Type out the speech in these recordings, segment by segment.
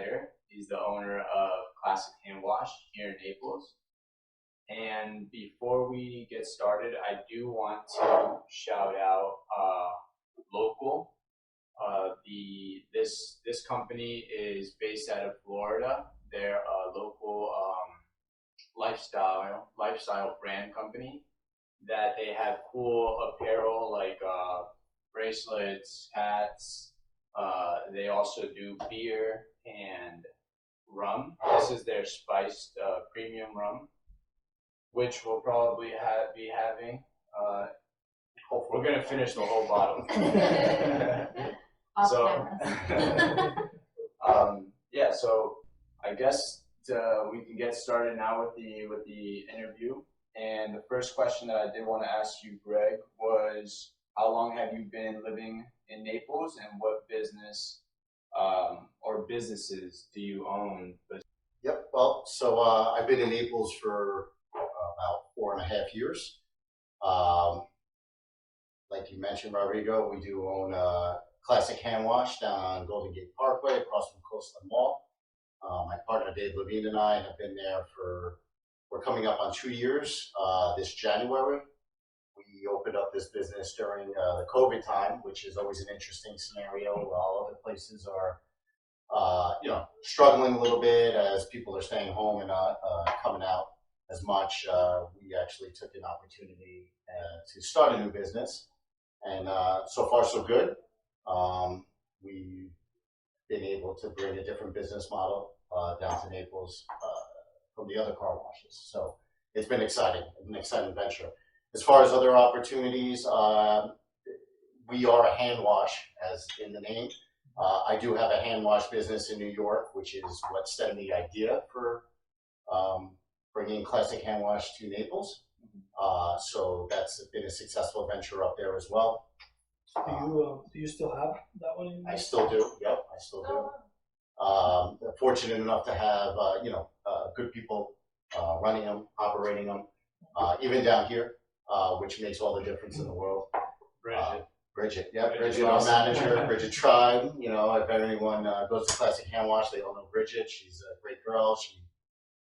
Seidner. He's the owner of Classic Hand Wash here in Naples. And before we get started, I do want to shout out local. This company is based out of Florida. They're a local lifestyle brand company that they have cool apparel like bracelets, hats. They also do beer and rum. This is their spiced premium rum, which we'll probably be having. We're gonna finish the whole bottle. So, yeah. So I guess we can get started now with the interview. And the first question that I did want to ask you, Greg, was how long have you been living in Naples, and what business or businesses do you own? Yep. Well, so I've been in Naples for about 4.5 years. Like you mentioned, Rodrigo, we do own Classic Hand Wash down on Golden Gate Parkway across from Coastline Mall. My partner Dave Levine and I have been there we're coming up on 2 years this January. We opened up this business during the COVID time, which is always an interesting scenario while other places are struggling a little bit as people are staying home and not coming out as much. We actually took an opportunity to start a new business, and so far so good. We've been able to bring a different business model down to Naples from the other car washes. So it's been exciting, an exciting venture. As far as other opportunities, we are a hand wash, as in the name. I do have a hand wash business in New York, which is what stemmed the idea for bringing Classic Hand Wash to Naples. So that's been a successful venture up there as well. Do you still have that one in? I still do. Yep, I still do. Fortunate enough to have good people running them, operating them, even down here, which makes all the difference in the world. Bridget, our manager, Bridget Tribe. If anyone goes to Classic Hand Wash, they all know Bridget. She's a great girl.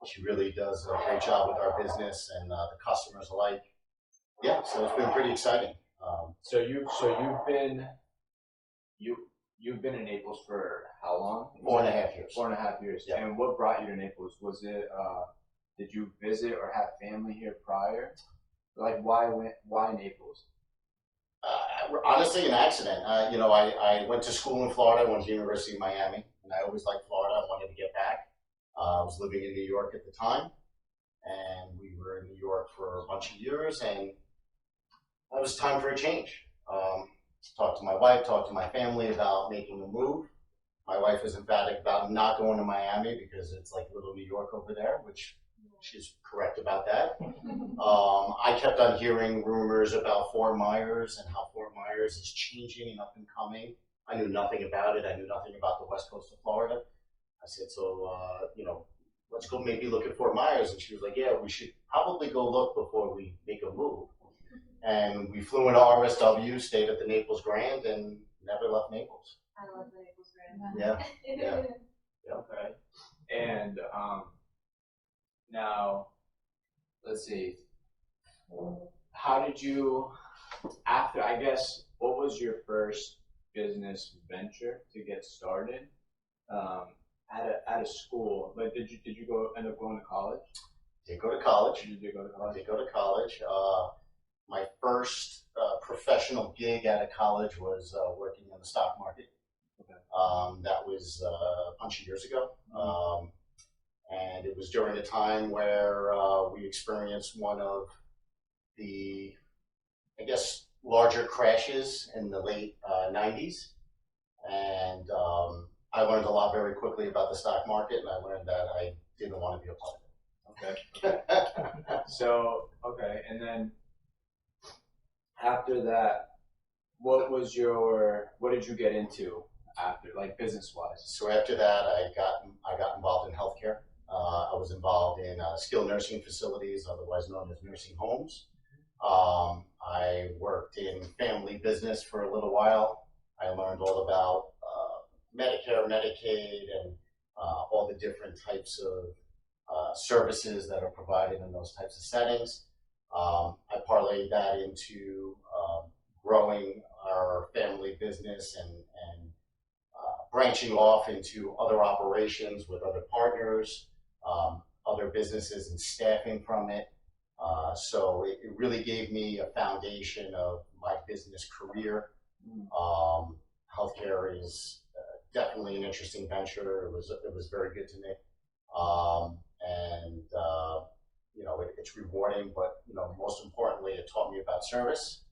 She really does a great job with our business and the customers alike. Yeah, so it's been pretty exciting. So you've been in Naples for how long? 4.5 years. 4.5 years. Yeah. And what brought you to Naples? Was it did you visit or have family here prior? Like why Naples? Honestly, an accident. I went to school in Florida. I went to the University of Miami, and I always liked Florida. I wanted to get back. I was living in New York at the time, and we were in New York for a bunch of years, and it was time for a change. Talked to my wife, talked to my family about making a move. My wife is emphatic about not going to Miami because it's like little New York over there, which she's correct about that. I kept on hearing rumors about Fort Myers and how Fort Myers is changing and up and coming. I knew nothing about it. I knew nothing about the west coast of Florida. I said, so, let's go maybe look at Fort Myers. And she was like, yeah, we should probably go look before we make a move. And we flew into RSW, stayed at the Naples Grand, and never left Naples. I love the Naples Grand. Yeah. Okay. And now, let's see. How did you, I guess, what was your first business venture to get started? At a school, like did you end up going to college? Did go to college. You did go to college. Did go to college. My first professional gig out of college was working in the stock market. Okay. That was a bunch of years ago. And it was during a time where we experienced one of the, I guess, larger crashes in the late 90s. And I learned a lot very quickly about the stock market, and I learned that I didn't want to be a part of it. Okay. So, and then after that, what did you get into after, like business-wise? So after that, I got involved in healthcare. I was involved in skilled nursing facilities, otherwise known as nursing homes. I worked in family business for a little while. I learned all about Medicare, Medicaid, and all the different types of services that are provided in those types of settings. I parlayed that into growing our family business and branching off into other operations with other partners, other businesses and staffing from it. So it really gave me a foundation of my business career. Healthcare is definitely an interesting venture. It was very good to me. It's rewarding, but most importantly, it taught me about service,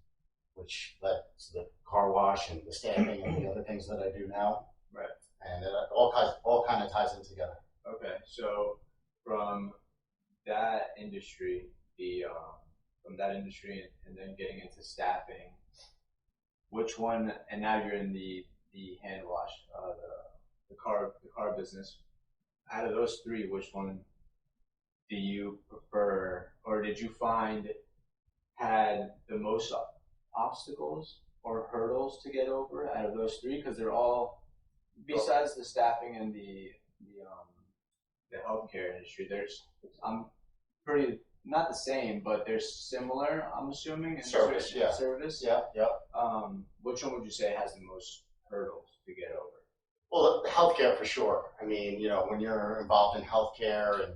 which led to the car wash and the staffing and the other things that I do now. Right. And it all kind of ties in together. Okay, so from that industry, and then getting into staffing, which one? And now you're in the hand wash, the car business. Out of those three, which one do you prefer, or did you find had the most obstacles or hurdles to get over out of those three? Because they're all, besides the staffing and the healthcare industry, I'm pretty not the same, but they're similar. I'm assuming in Service, yeah. Service. Yeah, yeah. Which one would you say has the most hurdles to get over? Well, healthcare for sure. I mean, when you're involved in healthcare and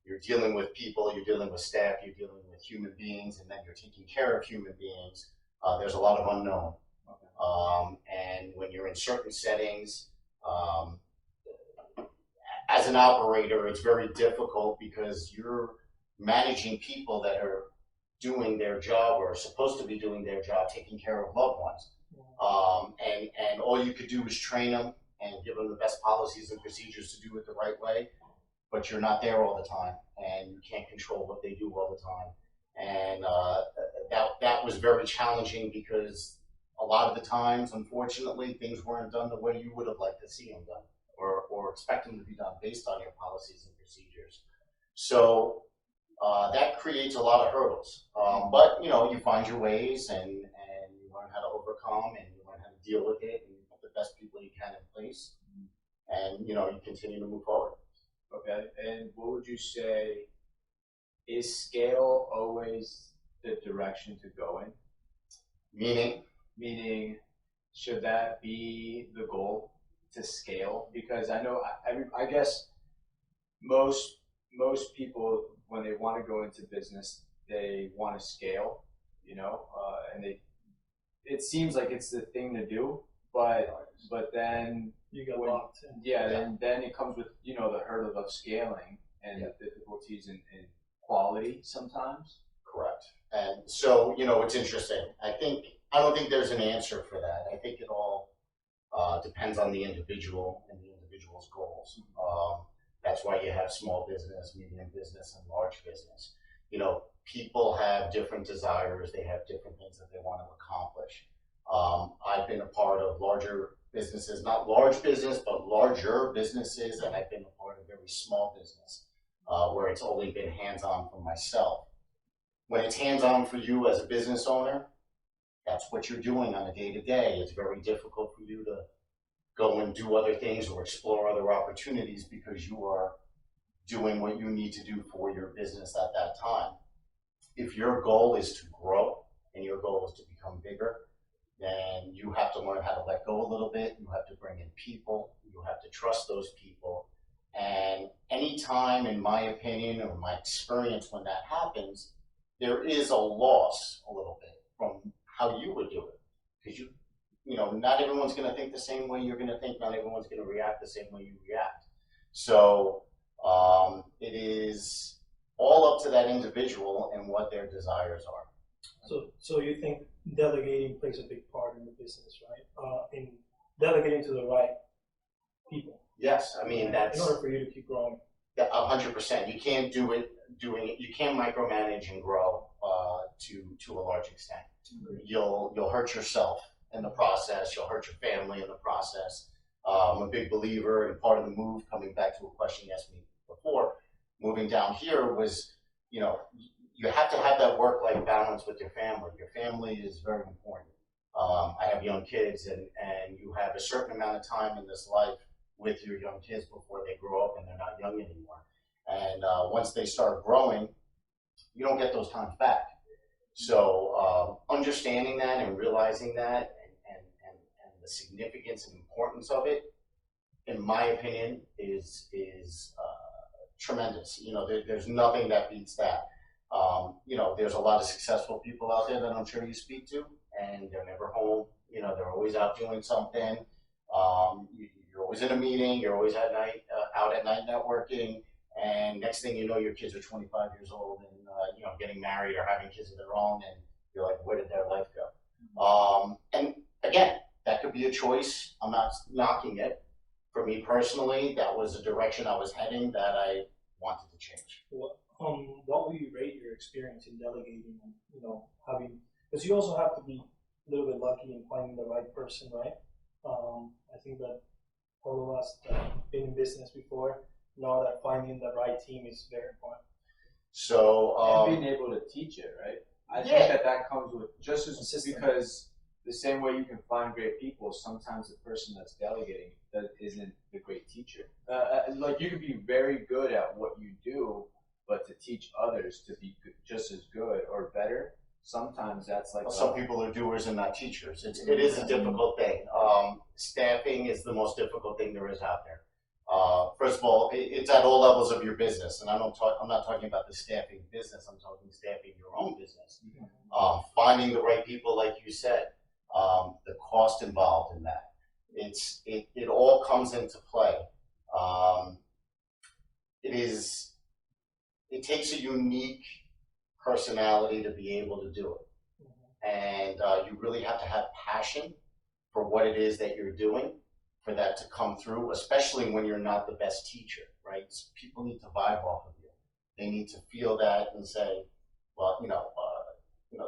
you're dealing with people, you're dealing with staff, you're dealing with human beings, and then you're taking care of human beings, there's a lot of unknown. Okay. And when you're in certain settings, as an operator, it's very difficult because you're managing people that are doing their job or are supposed to be doing their job, taking care of loved ones. And all you could do is train them and give them the best policies and procedures to do it the right way, but you're not there all the time, and you can't control what they do all the time. And that was very challenging because a lot of the times, unfortunately, things weren't done the way you would have liked to see them done or expect them to be done based on your policies and procedures. So that creates a lot of hurdles. But you find your ways and you learn how to overcome and you learn how to deal with it and you put the best people you can in place and you continue to move forward. Okay, and what would you say, is scale always the direction to go in? Meaning, should that be the goal, to scale? Because I know, I guess most people, when they want to go into business, they want to scale, and it seems like it's the thing to do, but then you get locked in. Yeah, then it comes with the hurdle of scaling and the difficulties in quality sometimes. Correct. And so it's interesting. I don't think there's an answer for that. I think it all depends on the individual and the individual's goals. That's why you have small business, medium business, and large business. People have different desires. They have different things that they want to accomplish. I've been a part of larger businesses, not large business, but larger businesses, and I've been a part of very small business where it's only been hands-on for myself. When it's hands-on for you as a business owner, that's what you're doing on a day-to-day. It's very difficult for you to go and do other things or explore other opportunities because you are doing what you need to do for your business at that time. If your goal is to grow and your goal is to become bigger, then you have to learn how to let go a little bit. You have to bring in people. You have to trust those people. And anytime, in my opinion, or my experience, when that happens, there is a loss a little bit from how you would do it. Because not everyone's going to think the same way you're going to think. Not everyone's going to react the same way you react. So it is all up to that individual and what their desires are. So you think delegating plays a big part in the business, right? In delegating to the right people. Yes, I mean that's in order for you to keep growing. 100%. You can't do it. You can't micromanage and grow to a large extent. You'll hurt yourself in the process. You'll hurt your family in the process. I'm a big believer, and part of the move, coming back to a question you asked me before, moving down here was, you have to have that work-life balance with your family. Your family is very important. I have young kids, and you have a certain amount of time in this life with your young kids before they grow up and they're not young anymore. And once they start growing, you don't get those times back. So understanding that and realizing that and the significance and importance of it, in my opinion, is tremendous. You know, there's nothing that beats that. You know, there's a lot of successful people out there that I'm sure you speak to, and they're never home. You know, they're always out doing something. You're always in a meeting. You're always at night, out at night networking. And next thing you know, your kids are 25 years old and you know, getting married or having kids of their own, and you're like, where did their life go? And again, that could be a choice. I'm not knocking it. For me personally, that was the direction I was heading that I wanted to change. What would you rate your experience in delegating and, you know, having, because you also have to be a little bit lucky in finding the right person, right? I think that all of us that have been in business before know that finding the right team is very important. So, and being able to teach it, right? I think that comes with just as, because the same way you can find great people, sometimes the person that's delegating that isn't the great teacher. Like you can be very good at what you do, but to teach others to be just as good or better, sometimes that's like some people are doers and not teachers. It is a difficult thing. Staffing is the most difficult thing there is out there. First of all, it's at all levels of your business, and I'm not talking about the staffing business. I'm talking staffing your own business. Finding the right people, like you said, the cost involved in that. It all comes into play. It takes a unique personality to be able to do it, and you really have to have passion for what it is that you're doing for that to come through, especially when you're not the best teacher, right? So people need to vibe off of you. They need to feel that and say, well, you know,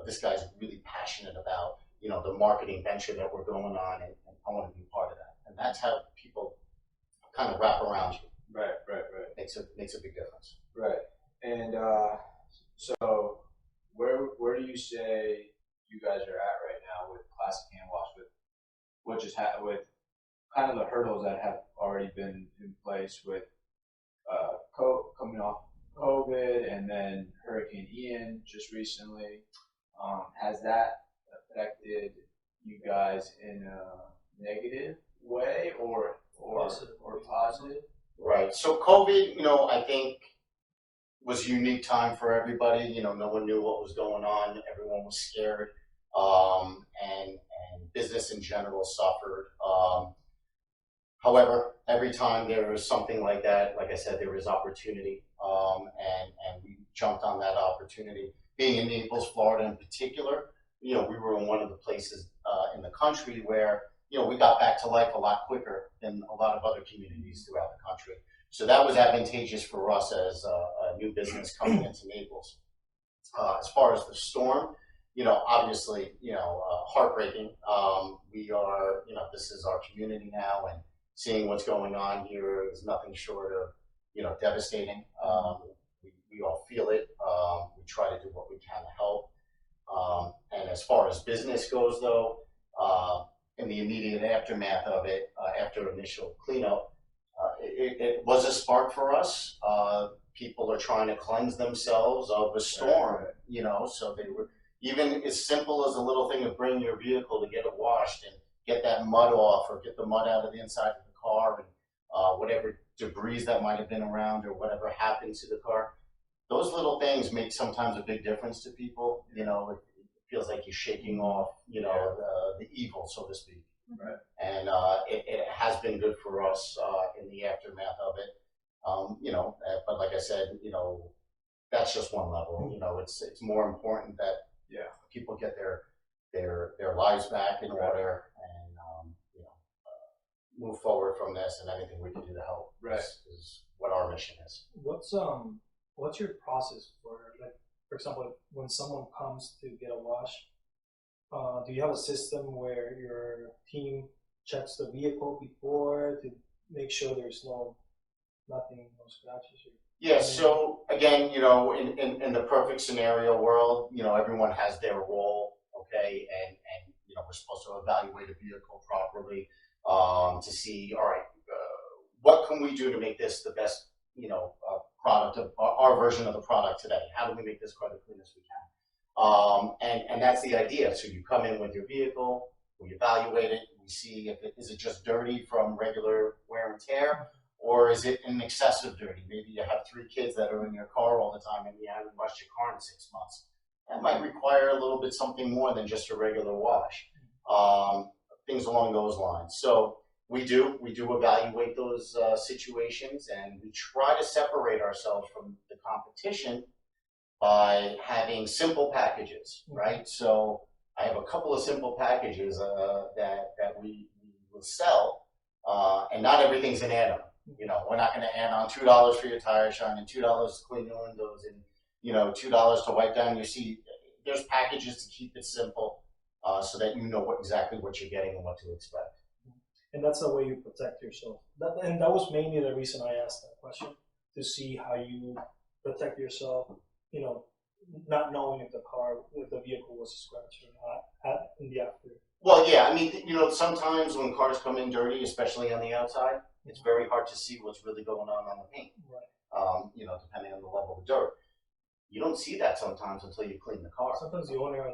this guy's really passionate about, you know, the marketing venture that we're going on, and I want to be part of that. And that's how people kind of wrap around you. Right. Makes a big difference. Right. And so where do you say you guys are at right now with classic hand wash, with what just with kind of the hurdles that have already been in place with coming off COVID and then Hurricane Ian just recently? Has that affected you guys in a negative way or positive? Right. So COVID, you know, I think was a unique time for everybody. You know, no one knew what was going on. Everyone was scared, and business in general suffered. However, every time there was something like that, like I said, there was opportunity, and we jumped on that opportunity. Being in Naples, Florida in particular, you know, we were in one of the places in the country where, you know, we got back to life a lot quicker than a lot of other communities throughout the country. So that was advantageous for us as a new business coming into Naples. As far as the storm, you know, obviously, you know, heartbreaking. We are, you know, this is our community now, and seeing what's going on here is nothing short of, you know, devastating. We all feel it. We try to do what we can to help. And as far as business goes, though, in the immediate aftermath of it, after initial cleanup, it was a spark for us. People are trying to cleanse themselves of a storm, you know, so they were, even as simple as a little thing of bring your vehicle to get it washed and get that mud off, or get the mud out of the inside of the car, and whatever debris that might have been around or whatever happened to the car. Those little things make sometimes a big difference to people. You know, it feels like you're shaking off, you know, the evil, so to speak. Right. And it has been good for us in the aftermath of it. You know, but like I said, you know, that's just one level. You know, it's more important that people get their lives back in order, and you know, move forward from this, and anything we can do to help is what our mission is. What's your process for, like, for example, when someone comes to get a wash? Do you have a system where your team checks the vehicle before to make sure there's no scratches? Yeah, so again, you know, in the perfect scenario world, you know, everyone has their role, okay, and you know, we're supposed to evaluate a vehicle properly to see, all right, what can we do to make this the best, product of our version of the product today? How do we make this car the cleanest we can? And that's the idea. So you come in with your vehicle, we evaluate it, we see if is it just dirty from regular wear and tear, or is it an excessive dirty? Maybe you have 3 kids that are in your car all the time and you haven't washed your car in 6 months. That might require a little bit something more than just a regular wash. Things along those lines. So we do evaluate those situations, and we try to separate ourselves from the competition by having simple packages, right? So I have a couple of simple packages that we will sell, and not everything's an add-on. We're not going to add on $2 for your tire shine and $2 to clean your windows and $2 to wipe down your seat. There's packages to keep it simple, so that you know exactly what you're getting and what to expect. And that's the way you protect yourself. And that was mainly the reason I asked that question, to see how you protect yourself, not knowing if the vehicle was scratched or not in the after. Well, yeah, I mean, sometimes when cars come in dirty, especially on the outside, it's very hard to see what's really going on the paint. Right. Depending on the level of dirt. You don't see that sometimes until you clean the car. Sometimes the owner,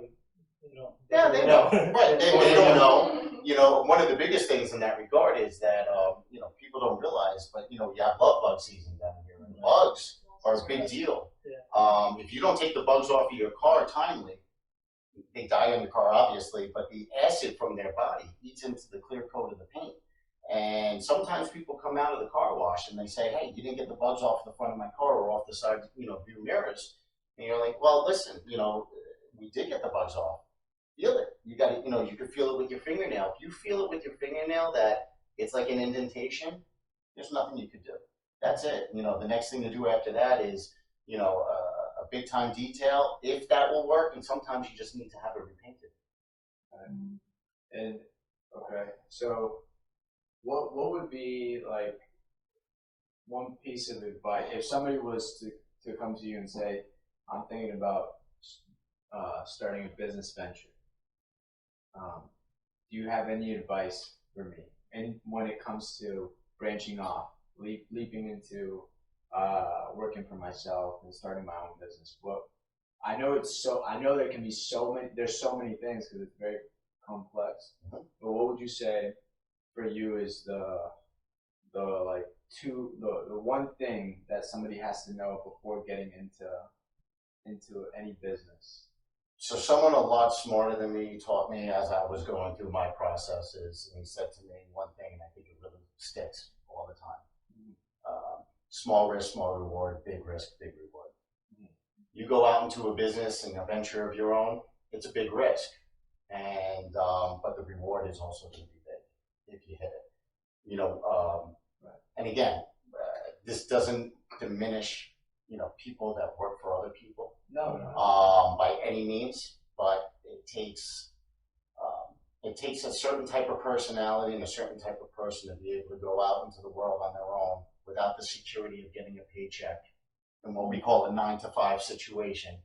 yeah, they know. Right, they don't know. One of the biggest things in that regard is that, people don't realize, but, you have love bug season down here. And bugs are a big deal. Yeah. If you don't take the bugs off of your car timely, they die on your car, obviously, but the acid from their body eats into the clear coat of the paint. And sometimes people come out of the car wash and they say, hey, you didn't get the bugs off the front of my car or off the side, view mirrors. And you're like, well, listen, we did get the bugs off. Feel it. You got to, you can feel it with your fingernail. If you feel it with your fingernail that it's like an indentation, there's nothing you could do. That's it. The next thing to do after that is, a big time detail, if that will work, and sometimes you just need to have it repainted. And okay, so what would be like one piece of advice if somebody was to come to you and say, I'm thinking about starting a business venture? Do you have any advice for me? And when it comes to branching off, leaping into working for myself and starting my own business, I know there can be there's so many things because it's very complex. But what would you say for you is the one thing that somebody has to know before getting into any business? So someone a lot smarter than me taught me as I was going through my processes, and he said to me one thing, and I think it really sticks all the time. Small risk, small reward, big risk, big reward. You go out into a business and a venture of your own, it's a big risk. And but the reward is also going to be big if you hit it. And again, this doesn't diminish, people that work for other people. No. By any means, but it takes a certain type of personality and a certain type of person to be able to go out into the world on their own without the security of getting a paycheck in what we call a 9-to-5 situation,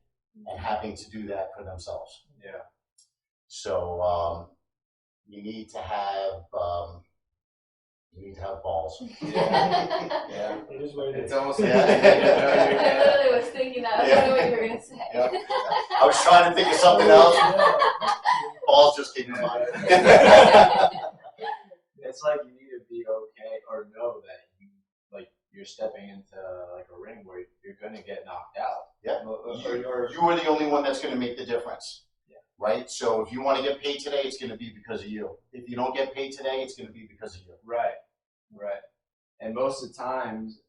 and having to do that for themselves. Yeah. So you need to have balls. Yeah. It is what it is. It's almost I literally was thinking that. I don't know what you were going to say. Yeah. I was trying to think of something else. Balls just came to mind. It's like you need to be okay or know that you're stepping into like a ring where you're going to get knocked out. Yeah. Or you are the only one that's going to make the difference. Yeah. Right? So if you want to get paid today, it's going to be because of you. If you don't get paid today, it's going to be because of you. Right. And most of the times,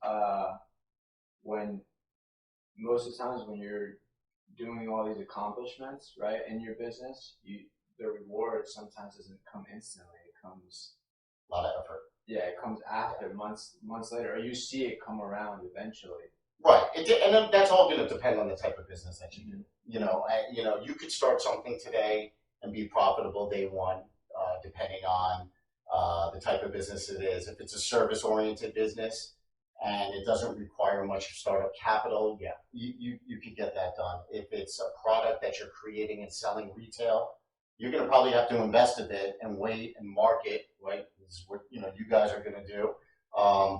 when you're doing all these accomplishments, right, in your business, the reward sometimes doesn't come instantly. It comes a lot of effort. Yeah, it comes after months later, or you see it come around eventually. Right, and then that's all going to depend on the type of business that you do. You could start something today and be profitable day one, depending on the type of business it is. If it's a service-oriented business and it doesn't require much startup capital, yeah, you could get that done. If it's a product that you're creating and selling retail, you're going to probably have to invest a bit and wait and market, right? This is what you guys are going to do.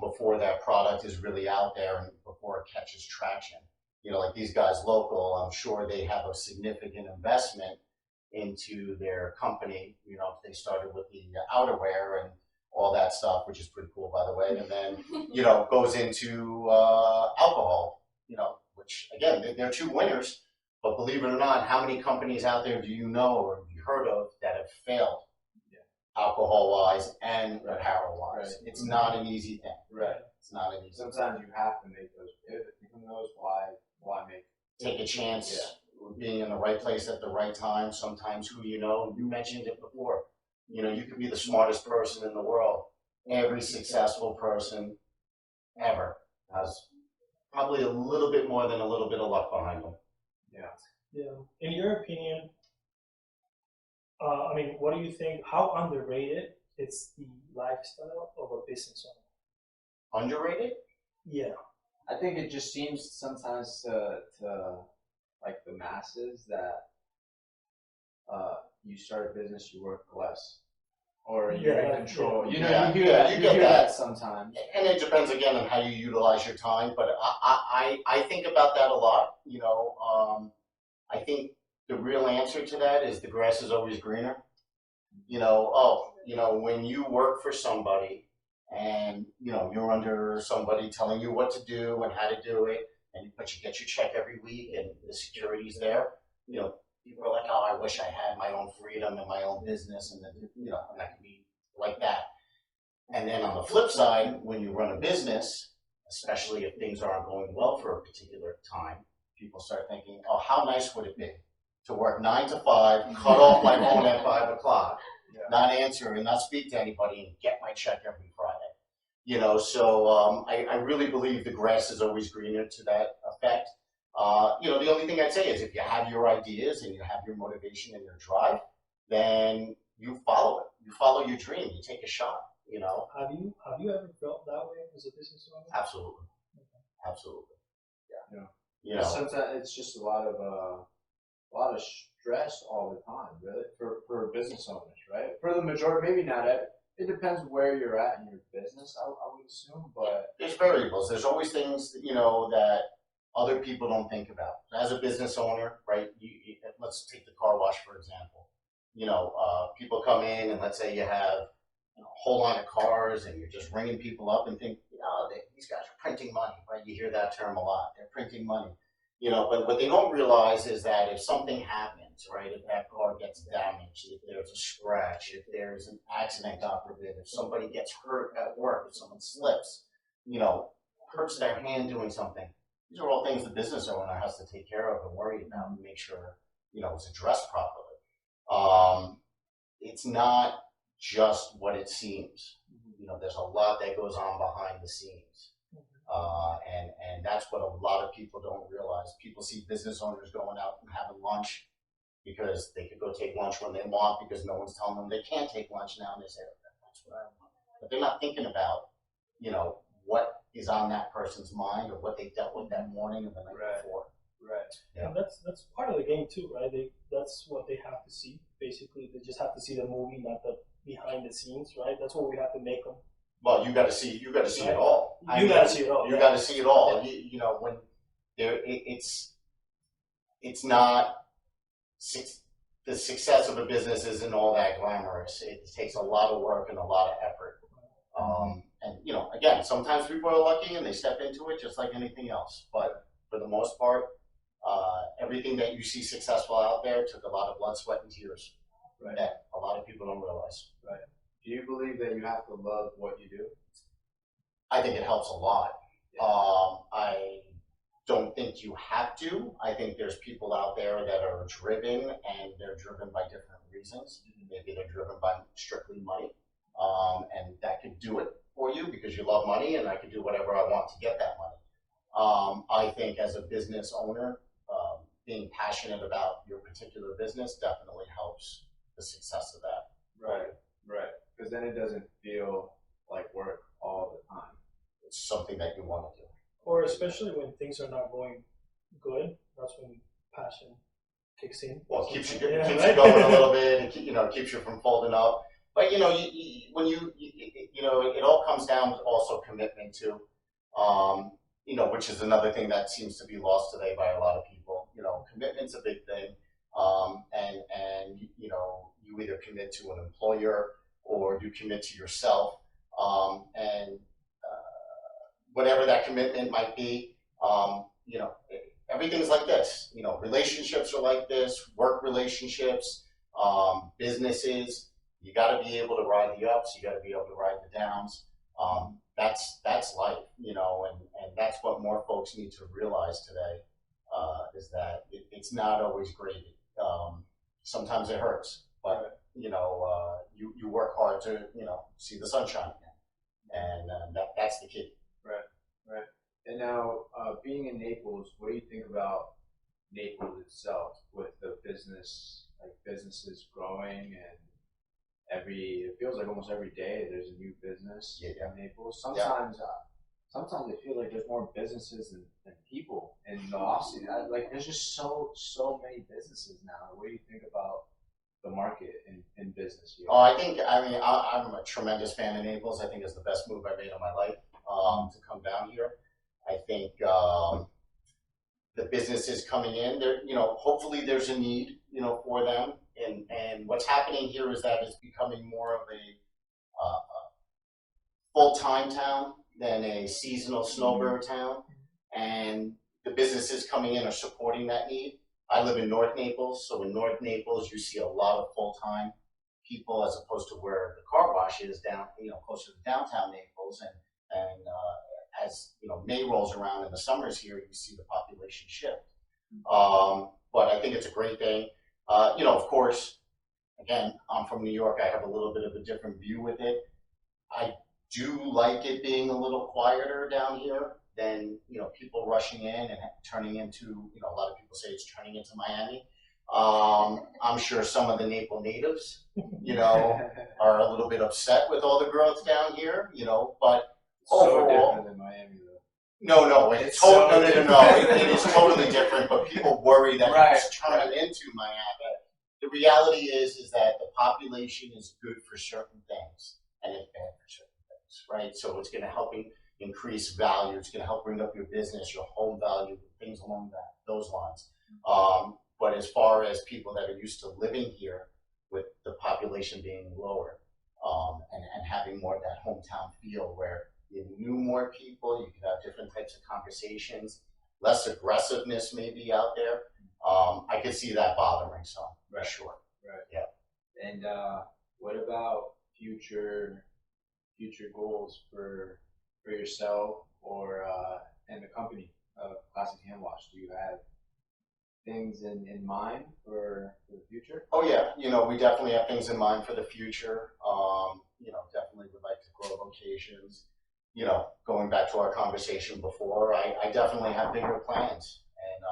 before that product is really out there and before it catches traction. You know, like these guys local, I'm sure they have a significant investment into their company. You know, they started with the outerwear and all that stuff, which is pretty cool, by the way. And then, you know, goes into alcohol, you know, which again, they're two winners. But believe it or not, how many companies out there do you know or have you heard of that have failed alcohol-wise and apparel-wise? Right. It's not an easy thing. Right. It's not an easy thing. Sometimes you have to make those pivots. Who knows why make Take a chance being in the right place at the right time. Sometimes who you know, you mentioned it before. You know, you could be the smartest person in the world. Every successful person ever has probably a little bit more than a little bit of luck behind them. Yeah. In your opinion, I mean, what do you think? How underrated is the lifestyle of a business owner? Underrated? Yeah. I think it just seems sometimes to like the masses that you start a business, you work less, or you're in control. You know, you hear that sometimes. And it depends again on how you utilize your time. But I think about that a lot. You know, I think the real answer to that is the grass is always greener. You know, when you work for somebody and, you know, you're under somebody telling you what to do and how to do it, but you get your check every week and the security's there, you know, people are like, oh, I wish I had my own freedom and my own business and then, you know, and I could be like that. And then on the flip side, when you run a business, especially if things aren't going well for a particular time, people start thinking, oh, how nice would it be to work 9 to 5, cut off my phone at 5 o'clock, not answer and not speak to anybody and get my check every Friday. You know, so I really believe the grass is always greener to that effect. You know, the only thing I'd say is if you have your ideas and you have your motivation and your drive, then you follow it. You follow your dream. You take a shot, you know. Have you ever felt that way as a business owner? Absolutely. Absolutely. Yeah. You know, sometimes it's just a lot of stress all the time, really, for business owners, right? For the majority, maybe not every. It depends where you're at in your business, I would assume, but there's variables. There's always things, you know, that other people don't think about. As a business owner, right, let's take the car wash, for example. You know, people come in and let's say you have a whole line of cars and you're just ringing people up and think, oh, these guys are printing money, right? You hear that term a lot. They're printing money. You know, but what they don't realize is that if something happens, right, if that car gets damaged, if there's a scratch, if there's an accident, God forbid, if somebody gets hurt at work, if someone slips, you know, hurts their hand doing something, these are all things the business owner has to take care of and worry about and make sure, you know, it's addressed properly. It's not just what it seems. You know, there's a lot that goes on behind the scenes. And that's what a lot of people don't realize. People see business owners going out and having lunch because they could go take lunch when they want because no one's telling them they can't take lunch now, and they say, that's what I want. But they're not thinking about, you know, what is on that person's mind or what they dealt with that morning and the night before. Right. Yeah. And that's part of the game too, right? That's what they have to see. Basically, they just have to see the movie, not the behind the scenes, right? That's what we have to make them. Well, you got to see it all. You got to see it all. You got to see it all. You know, when there, it's not the success of a business isn't all that glamorous. It takes a lot of work and a lot of effort. And you know, again, sometimes people are lucky and they step into it just like anything else. But for the most part, everything that you see successful out there took a lot of blood, sweat, and tears. Right. That a lot of people don't realize. Right. Do you believe that you have to love what you do? I think it helps a lot. Yeah. I don't think you have to. I think there's people out there that are driven and they're driven by different reasons. Maybe they're driven by strictly money. And that could do it for you because you love money and I could do whatever I want to get that money. I think as a business owner, being passionate about your particular business definitely helps the success of that. Right. Because then it doesn't feel like work all the time. It's something that you want to do. Or especially when things are not going good, that's when passion kicks in. Well, it keeps you going a little bit and keeps you from folding up. But when it all comes down to also commitment to, which is another thing that seems to be lost today by a lot of people. Commitment's a big thing, and you either commit to an employer or you commit to yourself, and whatever that commitment might be, everything's like this. Relationships are like this, work relationships, businesses. You got to be able to ride the ups. You got to be able to ride the downs. That's life, and that's what more folks need to realize today, is that it's not always great. Sometimes it hurts, but you work hard to see the sunshine again, and that's the key. Right. And now, being in Naples, what do you think about Naples itself with the businesses growing, and it feels like almost every day there's a new business in Naples. Sometimes I feel like there's more businesses than people in the off-season. There's just so many businesses now. What do you think about the market in business here? I'm a tremendous fan of Naples. I think it's the best move I made in my life, to come down here. I think the businesses coming in, hopefully there's a need, for them. And what's happening here is that it's becoming more of a full-time town than a seasonal snowbird town. And the businesses coming in are supporting that need. I live in North Naples, so in North Naples you see a lot of full-time people as opposed to where the car wash is down, closer to downtown Naples. And as May rolls around in the summers here, you see the population shift. But I think it's a great thing. Of course, again, I'm from New York. I have a little bit of a different view with it. I do like it being a little quieter down here than people rushing in and turning into a lot of people say it's turning into Miami. I'm sure some of the Naples natives are a little bit upset with all the growth down here, but So overall, different than Miami, though. No, it is totally different. But people worry that it's turning into Miami. The reality is that the population is good for certain things and it's bad for certain things, right? So it's going to help increase value. It's going to help bring up your business, your home value, things along those lines. But as far as people that are used to living here, with the population being lower, and having more of that hometown feel where you knew more people, you could have different types of conversations, less aggressiveness maybe out there. I could see that bothering some, for sure. Right. Yeah. And what about future goals for yourself or and the company of Classic Hand Wash? Do you have things in mind for the future? Oh yeah, we definitely have things in mind for the future. Definitely would like to grow locations. Going back to our conversation before, I definitely have bigger plans and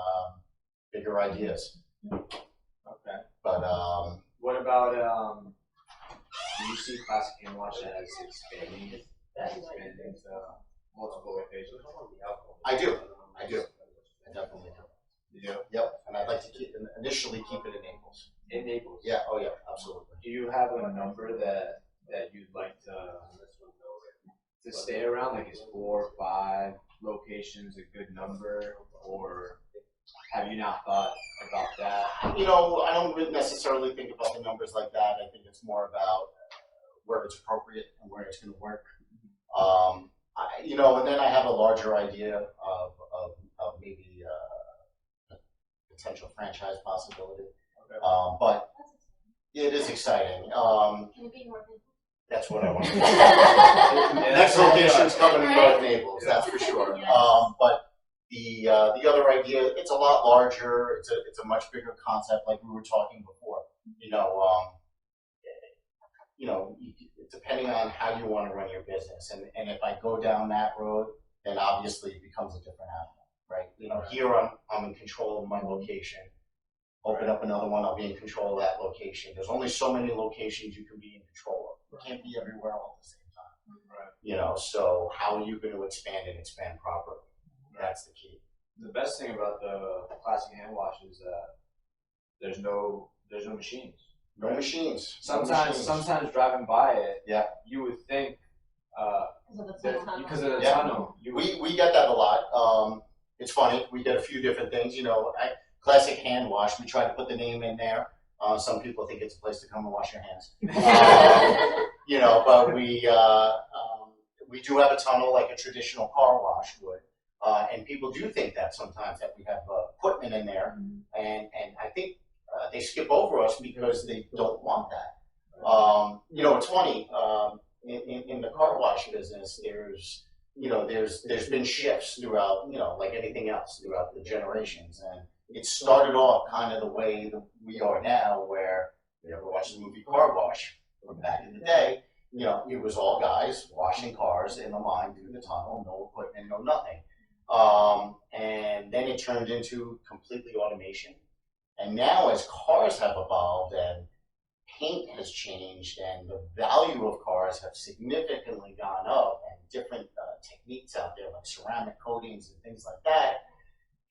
bigger ideas. Okay. But what about do you see Classic Hand Wash as expanding to multiple locations? I do. I definitely do. You do? Yep. And I'd like to initially keep it in Naples. In Naples? Yeah. Oh yeah. Absolutely. Do you have a number that you'd like to stay around? Like, is 4 or 5 locations a good number, or have you not thought about that? I don't really necessarily think about the numbers like that. I think it's more about where it's appropriate and where it's going to work. And then I have a larger idea of maybe potential franchise possibility. Okay. But it is exciting. Can it be more people? That's what I want to do. Next location's coming in North Naples, that's for sure. Yes. But the other idea, it's a lot larger. It's a much bigger concept, like we were talking before. Depending on how you want to run your business, and if I go down that road, then obviously it becomes a different animal, right? Here I'm in control of my location. Open up another one, I'll be in control of that location. There's only so many locations you can be in control of. You can't be everywhere all at the same time. Right. So how are you going to expand and expand properly? That's the key. The best thing about the Classic Hand Wash is that there's no machines. No machines. Sometimes driving by it, Yeah. you would think because of the Yeah. tunnel. We get that a lot. It's funny. We get a few different things. Classic hand wash. We try to put the name in there. Some people think it's a place to come and wash your hands. But we do have a tunnel like a traditional car wash would. And people do think that sometimes that we have equipment in there, and I think they skip over us because they don't want that. It's funny. In the car wash business, there's been shifts throughout, like anything else throughout the generations, and it started off kind of the way that we are now, where you ever watch the movie Car Wash from back in the day, it was all guys washing cars in the line through the tunnel, no equipment, no nothing. And then it turned into completely automation. And now as cars have evolved and paint has changed and the value of cars have significantly gone up and different techniques out there like ceramic coatings and things like that,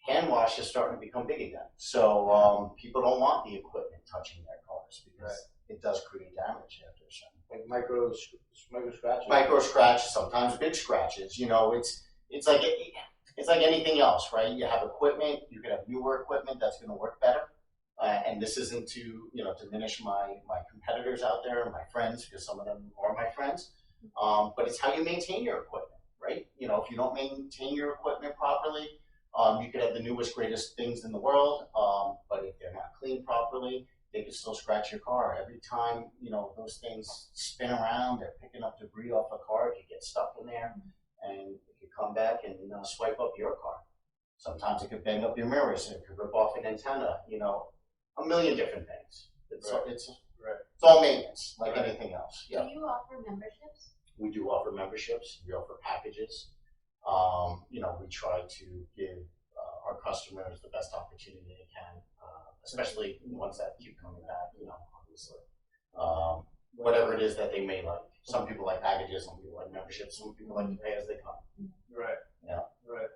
hand wash is starting to become big again. So people don't want the equipment touching their cars because it does create damage after a certain point. Like micro scratches. Micro scratches, sometimes big scratches. It's like anything else, right? You have equipment, you can have newer equipment that's going to work better. And this isn't to diminish my competitors out there and my friends, because some of them are my friends. But it's how you maintain your equipment, right? If you don't maintain your equipment properly, you could have the newest, greatest things in the world, but if they're not cleaned properly, they can still scratch your car. Every time those things spin around, they're picking up debris off a car. It could get stuck in there, and it could come back and swipe up your car. Sometimes it could bang up your mirrors, and it could rip off an antenna. A million different things. It's all maintenance, like anything else. Yeah. Do you offer memberships? We do offer memberships. We offer packages. We try to give our customers the best opportunity they can, especially ones that keep coming back. Obviously, whatever it is that they may like. Some people like packages. Some people like memberships. Some people like to pay as they come. Right. Yeah. Right.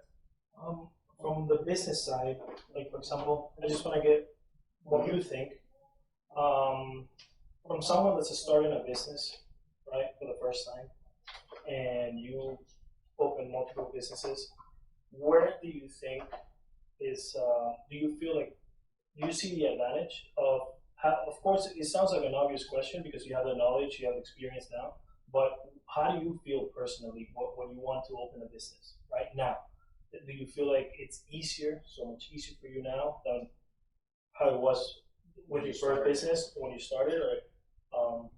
From the business side, like for example, I just want to get what you think from someone that's starting a business, right, for the first time, and you open multiple businesses. Where do you think is? Do you feel like? Do you see the advantage of? Of course, it sounds like an obvious question because you have the knowledge, you have experience now. But how do you feel personally when you want to open a business right now? Do you feel like it's easier, so much easier for you now than how it was with your first business when you started? Or,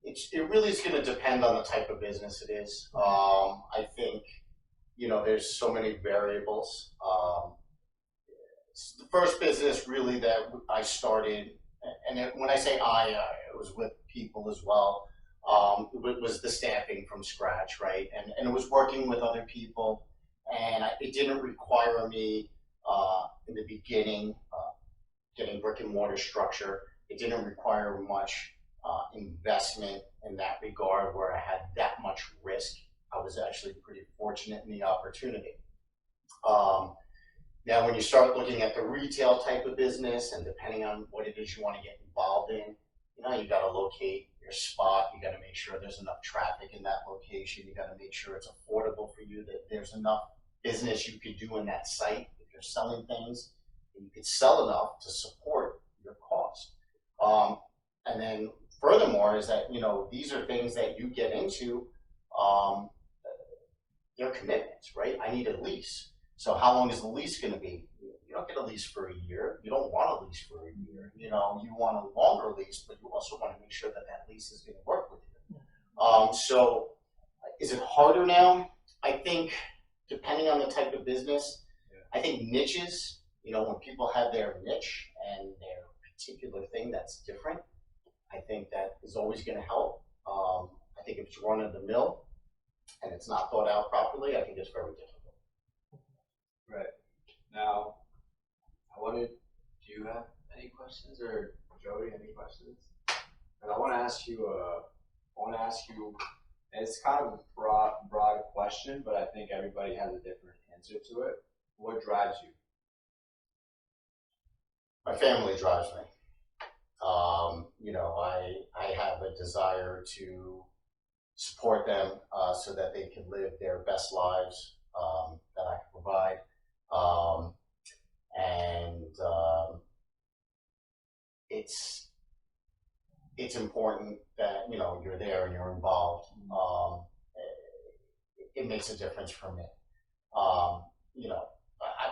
it really is going to depend on the type of business it is. I think, there's so many variables. The first business really that I started, and when I say it was with people as well. It was the staffing from scratch, right? And it was working with other people, and it didn't require me in the beginning getting brick and mortar structure. It didn't require much investment in that regard where I had that much risk. I was actually pretty fortunate in the opportunity. Now, when you start looking at the retail type of business, and depending on what it is you want to get involved in, you got to locate your spot. You got to make sure there's enough traffic in that location. You got to make sure it's affordable for you, that there's enough business you could do in that site. If you're selling things, you could sell enough to support your cost. And then furthermore is that, these are things that you get into, they're commitments, right? I need a lease. So how long is the lease going to be? You don't get a lease for a year. You don't want a lease for a year. You want a longer lease, but you also want to make sure that that lease is going to work with you. So is it harder now? I think depending on the type of business, I think niches, when people have their niche and their particular thing that's different, I think that is always going to help. I think if it's run of the mill and it's not thought out properly, I think it's very difficult. Right. Now, do you have any questions, or Joey, any questions? And I want to ask you, and it's kind of a broad question, but I think everybody has a different answer to it. What drives you? My family drives me. You know, I have a desire to support them so that they can live their best lives that I can provide. And it's important that, you know, you're there and you're involved. It makes a difference for me. You know,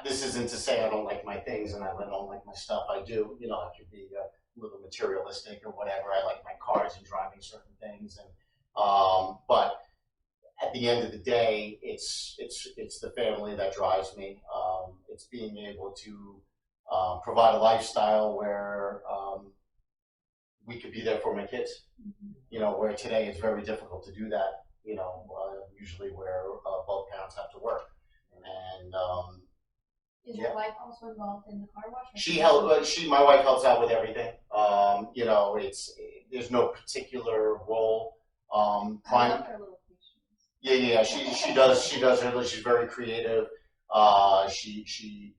this isn't to say I don't like my things and I don't like my stuff. I do. You know, I could be a little materialistic or whatever. I like my cars and driving certain things, and but at the end of the day, it's the family that drives me. It's being able to provide a lifestyle where we could be there for my kids. You know, where today it's very difficult to do that. You know, usually where both parents have to work, and Is your wife also involved in the car wash? my wife helps out with everything. You know, there's no particular role. I love her little pictures. Yeah. She does her. She's very creative.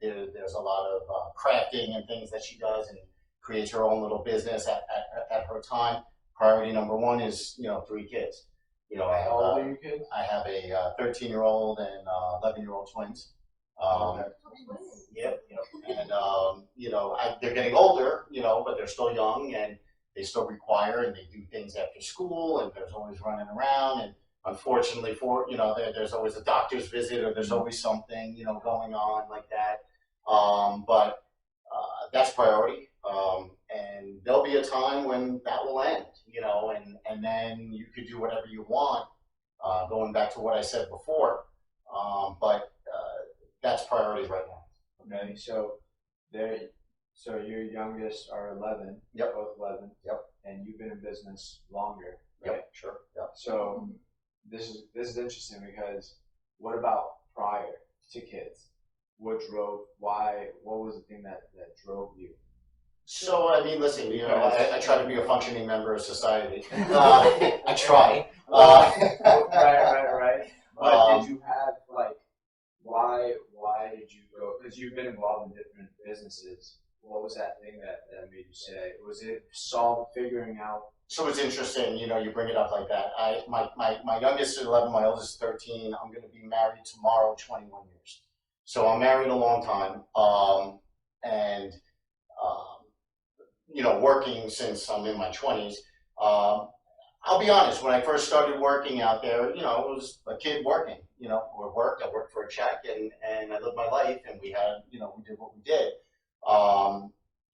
There's a lot of crafting and things that she does, and creates her own little business at her time. Priority number one is, you know, 3 kids. You know, How old are your kids? I have a 13-year-old and 11-year-old twins. Yep. And you know, they're getting older, you know, but they're still young and they still require and they do things after school, and there's always running around. And unfortunately, you know, there's always a doctor's visit or there's always something, you know, going on like that. But that's priority. And there'll be a time when that will end, you know, and then you could do whatever you want, going back to what I said before. But that's priority right now. Okay, so your youngest are 11. Yep. Both 11. Yep. And you've been in business longer. Right? Yep. Sure. Yep. So this is interesting because what about prior to kids? What was the thing that drove you? So, I mean, listen, you know, I try to be a functioning member of society. I try. Right. But did you have, like, why did you go? Because you've been involved in different businesses. What was that thing that made you say? Was it figuring out? So it's interesting, you know, you bring it up like that. My youngest is 11, my oldest is 13. I'm going to be married tomorrow, 21 years. So I'm married a long time, and you know, working since I'm in my 20s. I'll be honest, when I first started working out there, you know, I was a kid working, you know, I worked for a check, and I lived my life, and we did what we did.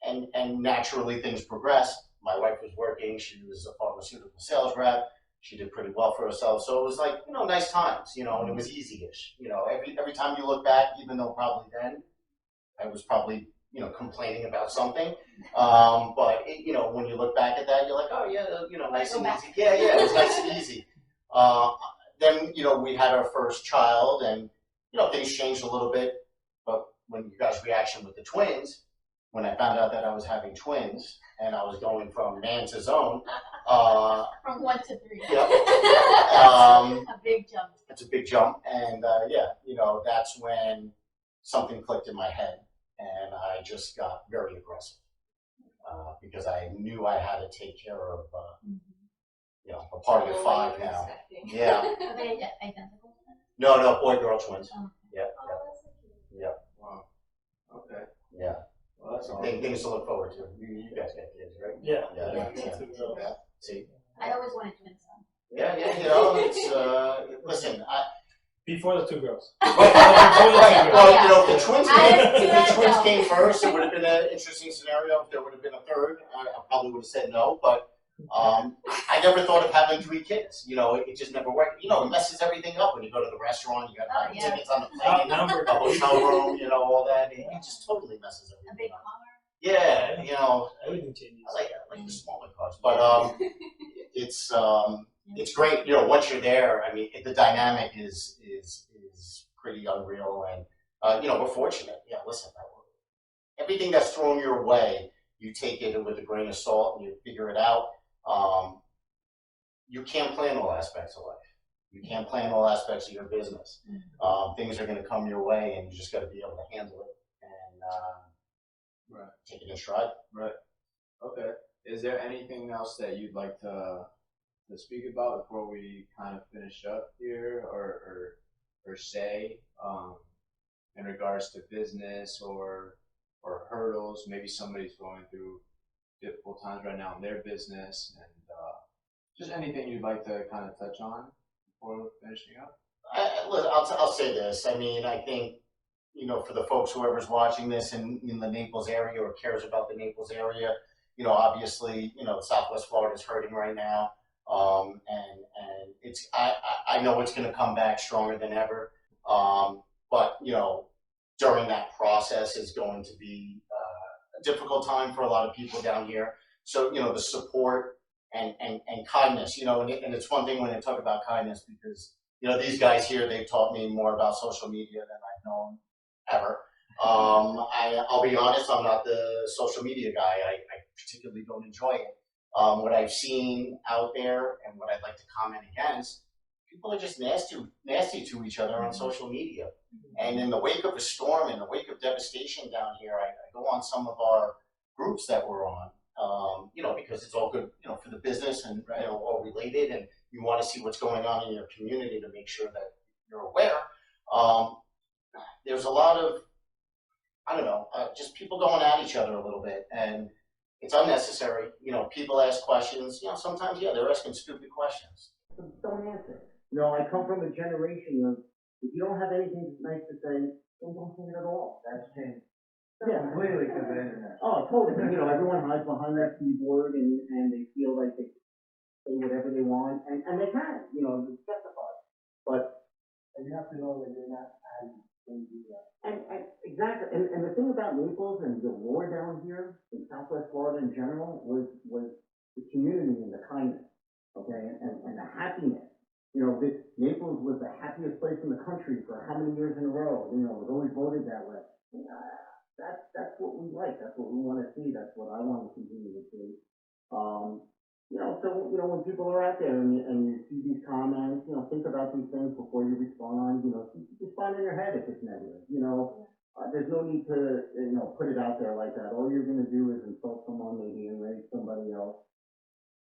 And naturally things progressed. My wife was working, she was a pharmaceutical sales rep, she did pretty well for herself. So it was like, you know, nice times, you know, and it was easy-ish. You know, every time you look back, even though probably then I was probably, you know, complaining about something. But you know, when you look back at that, you're like, oh yeah, you know, nice and easy. Yeah, it was nice and easy. Then, you know, we had our first child, and you know, things changed a little bit. But when you guys' reaction with the twins, when I found out that I was having twins and I was going from man to zone, From 1 to 3. Yep. A big jump. It's a big jump, and yeah, you know, that's when something clicked in my head. And I just got very aggressive because I knew I had to take care of, you know, a party of 5 now. Yeah. Are they identical? No, boy-girl twins. Oh. Yeah. Wow. Okay. Yeah. Well, that's all. Things to look forward to. You guys got kids, right? Yeah. Yeah. See. I always wanted twins. Yeah. You know, it's listen. Before the 2 girls. Right. Well, you know, if I the twins came first, it would have been an interesting scenario. If there would have been a third, I probably would have said no. But I never thought of having 3 kids. You know, it just never worked. You know, it messes everything up when you go to the restaurant. You got to buy tickets on the plane, a hotel room. You know, all that. It just totally messes A everything big up. car. Yeah, you know, Everything changes. I like the smaller cars, but it's great. You know, once you're there, I mean, the dynamic is pretty unreal, and you know, we're fortunate. Yeah, listen, everything that's thrown your way, you take it with a grain of salt and you figure it out. You can't plan all aspects of life. You can't plan all aspects of your business. Things are going to come your way, and you just got to be able to handle it and Right. take it in stride. Right. Okay. Is there anything else that you'd like to speak about before we kind of finish up here, or say in regards to business or hurdles? Maybe somebody's going through difficult times right now in their business, and just anything you'd like to kind of touch on before finishing up. Listen, I'll say this. I mean, I think, you know, for the folks, whoever's watching this in the Naples area or cares about the Naples area, you know, obviously, you know, Southwest Florida is hurting right now. And it's, I know it's going to come back stronger than ever. But, you know, during that process is going to be a difficult time for a lot of people down here. So, you know, the support and kindness, you know, and it's one thing when I talk about kindness because, you know, these guys here, they've taught me more about social media than I've known ever. I'll be honest, I'm not the social media guy. I particularly don't enjoy it. What I've seen out there and what I'd like to comment against, people are just nasty to each other on social media. And in the wake of a storm, in the wake of devastation down here, I go on some of our groups that we're on, you know, because it's all good, you know, for the business and, you know, all related, and you want to see what's going on in your community to make sure that you're aware. There's a lot of, I don't know, just people going at each other a little bit, and it's unnecessary. You know, people ask questions. You know, sometimes, yeah, they're asking stupid questions. Don't answer. You know, I come from a generation of, if you don't have anything nice to say, then don't say it at all. That's changed. Yeah, Completely because of the internet. oh, totally. You know, everyone hides behind their keyboard and they feel like they can say whatever they want, and they can, you know, it's justified. But And you have to know that you're not as when you do that. And exactly, and the thing about Naples and the war down here in Southwest Florida in general was the community and the kindness, okay, and the happiness. You know, Naples was the happiest place in the country for how many years in a row? You know, it was always voted that way. That's what we like. That's what we want to see. That's what I want to continue to see. You know, so, you know, when people are out there and you see these comments, you know, think about these things before you respond. You know, respond in your head if it's negative. You know, there's no need to, you know, put it out there like that. All you're going to do is insult someone, maybe enrage somebody else.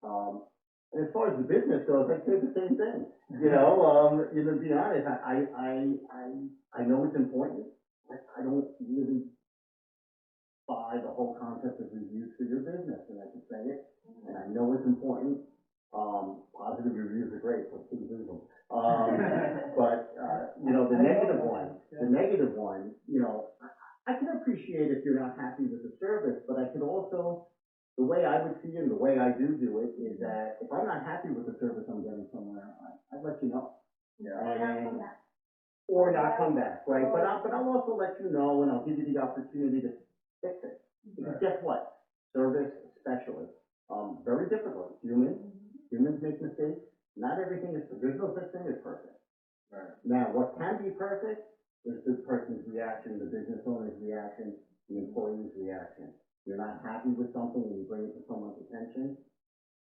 And as far as the business goes, I'd say the same thing. You know, to be honest, I know it's important. I don't really buy the whole concept of reviews for your business, and I can say it, and I know it's important. Positive reviews are great, so please use them. But you know, the negative one, you know, I can appreciate if you're not happy with the service, but I could also, the way I would see it and the way I do it is that if I'm not happy with the service I'm getting somewhere, I'd let you know. And, or not come back, right? But I'll also let you know, and I'll give you the opportunity to fix it. Because guess what? Service, especially, very difficult. Humans make mistakes. Not everything is, there's no such thing as perfect. Right. Now, what can be perfect is the person's reaction, the business owner's reaction, the employee's reaction. You're not happy with something and you bring it to someone's attention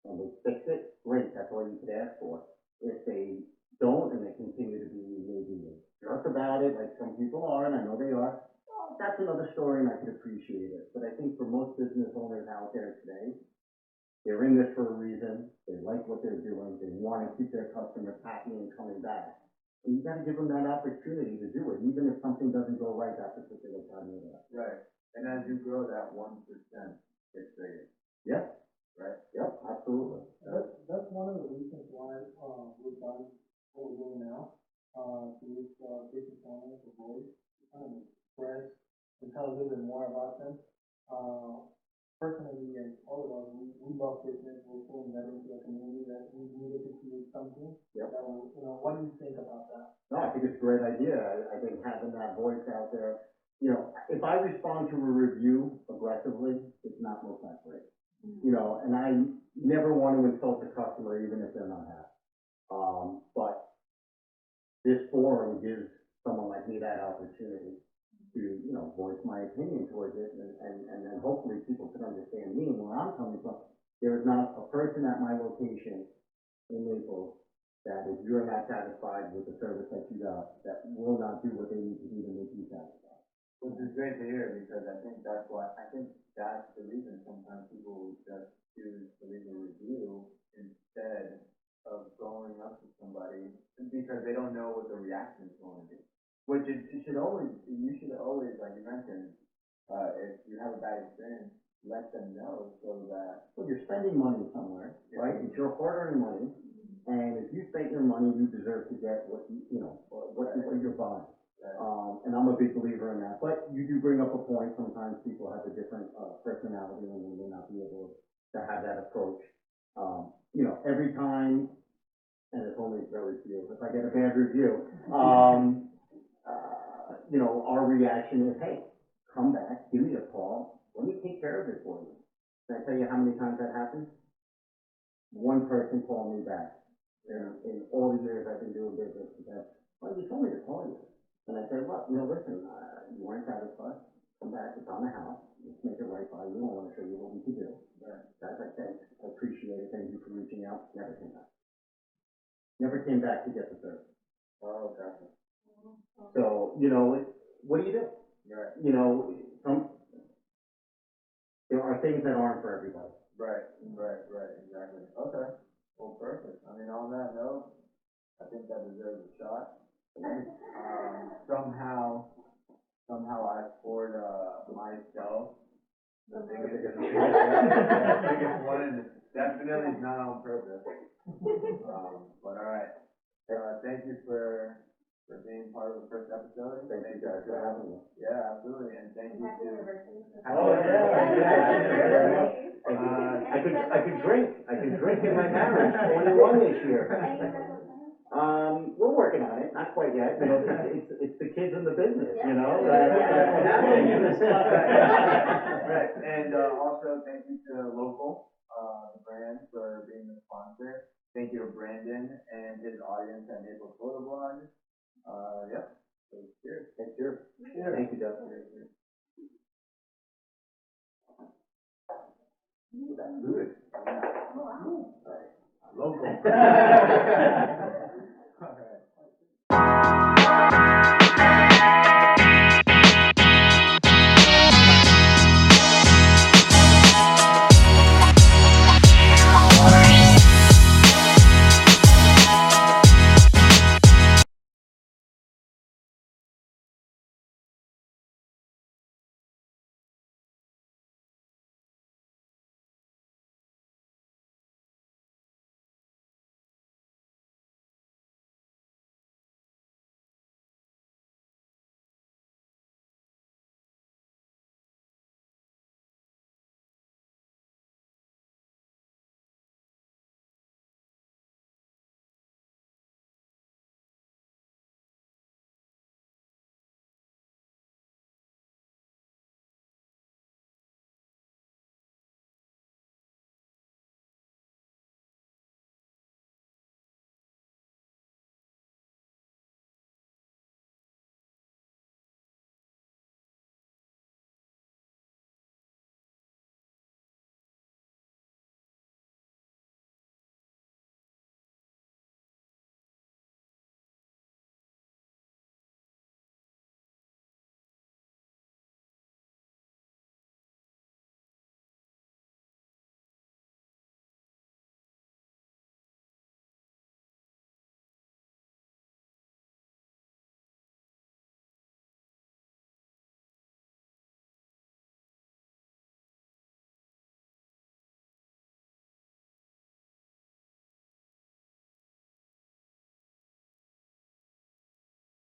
and they fix it, great, that's all you could ask for. If they don't and they continue to be maybe a jerk about it, like some people are, and I know they are, well, that's another story and I could appreciate it. But I think for most business owners out there today, they're in this for a reason, they like what they're doing, they want to keep their customers happy and coming back. And you got to give them that opportunity to do it, even if something doesn't go right that particular time of year. Right. And as you grow that 1%, it's bigger. Yeah. Right. Yep, absolutely. That's one of the reasons why we've done what we're doing now. To use business owners, the voice, kind of express and tell a little bit more about them. Personally, and all of us, we love business. We're pulling that into the community that we needed to create something. Yep. That will, you know, what do you think about that? No, I think it's a great idea. I think having that voice out there, you know, if I respond to a review aggressively, it's not most that great. You know, and I never want to insult the customer, even if they're not happy. But this forum gives someone like me that opportunity to, you know, voice my opinion towards it, and then hopefully people can understand me and where I'm coming from. There is not a person at my location in Naples that if you're not satisfied with the service that you got, that will not do what they need to do to make you satisfied. Which is great to hear because I think that's the reason sometimes people just choose to leave a review instead of going up to somebody because they don't know what the reaction is going to be. Which you should always, like you mentioned, if you have a bad experience, let them know so that. Well, you're spending money somewhere, right? It's your hard-earned money, and if you spent your money, you deserve to get what what you're buying. And I'm a big believer in that. But you do bring up a point. Sometimes people have a different personality, and they may not be able to have that approach. Every time, and it's only very few. If I get a bad review, our reaction is, hey, come back, give me a call, let me take care of it for you. Can I tell you how many times that happens? One person called me back in all the years I've been doing business. He said, well, you told me to call you. And I said, well, listen, you weren't satisfied. Come back, it's on the house. Let's make it right by you. I want to show you what we can do. As I said, I appreciate it. Thank you for reaching out. Never came back. Never came back to get the service. Oh, gotcha. So, what do you do? Right. There are things that aren't for everybody. Right, exactly. Okay, well, perfect. I mean, on that note, I think that deserves a shot. Somehow I scored myself the biggest one, and it definitely is not on purpose. But all right. Thank you for being part of the first episode. Thank you guys for having me. Yeah, absolutely, and thank you Happy to. anniversary. Oh, yeah. Uh, I could drink in my marriage, 21 this year. We're working on it, not quite yet, it's the kids in the business, that's what happens. Right, and also thank you to Local, the brand, for being the sponsor. Thank you to Brandon and his audience at Naples Photo Blog. Yep, so cheers. Cheers. Thank you, Jeff. That's good. Local.